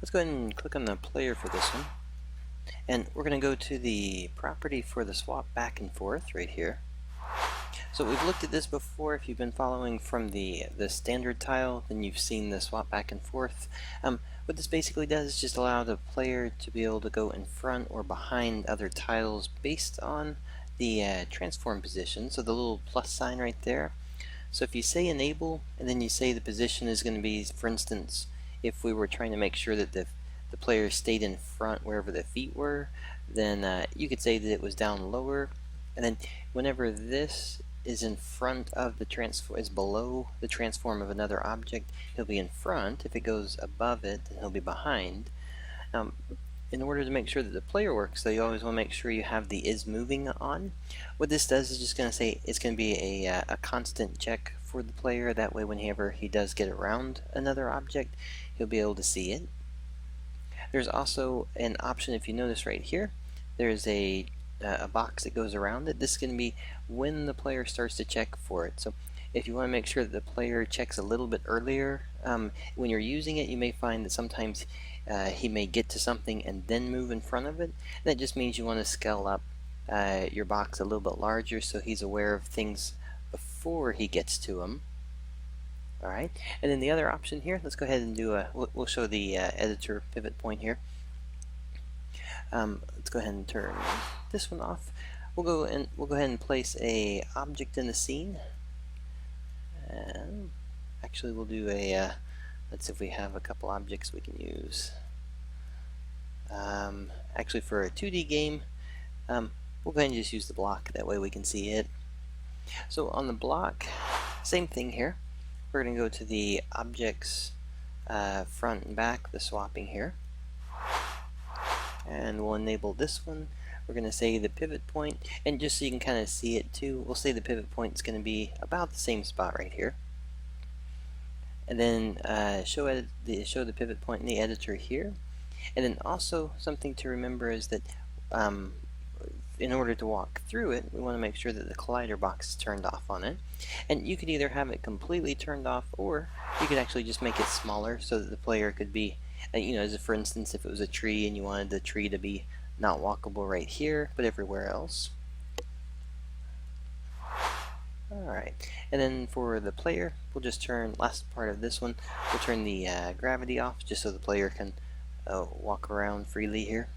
Let's go ahead and click on the player for this one. And we're going to go to the property for the swap back and forth right here. So we've looked at this before. If you've been following from the standard tile, then you've seen the swap back and forth. What this basically does is just allow the player to be able to go in front or behind other tiles based on the transform position. So the little plus sign right there. So if you say enable and then you say the position is going to be, for instance, if we were trying to make sure that the player stayed in front wherever the feet were, then you could say that it was down lower, and then whenever this is in front of the transform, is below the transform of another object, he'll be in front. If it goes above it, then he'll be behind. In order to make sure that the player works, though, you always want to make sure you have the is moving on. What this does is just going to say it's going to be a constant check for the player. That way, whenever he does get around another object, he'll be able to see it. There's also an option, if you notice right here, there's a box that goes around it. This is going to be when the player starts to check for it. So if you want to make sure that the player checks a little bit earlier, when you're using it, you may find that sometimes he may get to something and then move in front of it. That just means you want to scale up your box a little bit larger so he's aware of things before he gets to them. Alright, and then the other option here, let's go ahead and do we'll show the editor pivot point here. Let's go ahead and turn this one off. We'll go ahead and place a object in the scene. And actually we'll do a let's see if we have a couple objects we can use. Actually for a 2D game, we'll go ahead and just use the block, that way we can see it. So on the block, same thing here. We're going to go to the objects front and back, the swapping here. And we'll enable this one. We're going to say the pivot point, and just so you can kind of see it too, we'll say the pivot point is going to be about the same spot right here. And then show the pivot point in the editor here. And then also something to remember is that in order to walk through it, we want to make sure that the collider box is turned off on it. And you could either have it completely turned off, or you could actually just make it smaller so that the player could be, as if, for instance, if it was a tree and you wanted the tree to be not walkable right here, but everywhere else. Alright, and then for the player, we'll just turn, last part of this one, we'll turn the gravity off just so the player can walk around freely here.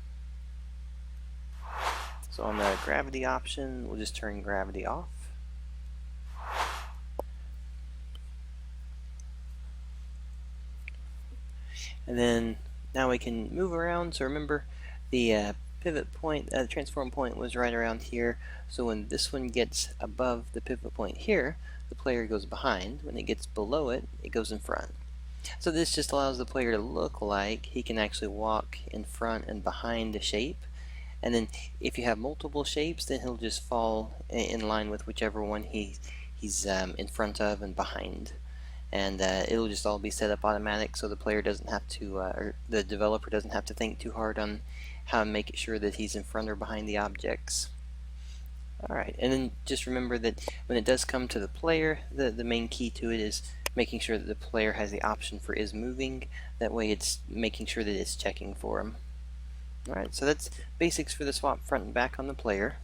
So on the gravity option, we'll just turn gravity off. And then now we can move around. So remember, the pivot point, the transform point was right around here. So when this one gets above the pivot point here, the player goes behind. When it gets below it, it goes in front. So this just allows the player to look like he can actually walk in front and behind the shape. And then if you have multiple shapes, then he'll just fall in line with whichever one he's in front of and behind. And it'll just all be set up automatic, so the player doesn't have to, or the developer doesn't have to think too hard on how to make it sure that he's in front or behind the objects. Alright, and then just remember that when it does come to the player, the main key to it is making sure that the player has the option for is moving. That way it's making sure that it's checking for him. Alright, so that's basics for the swap front and back on the player.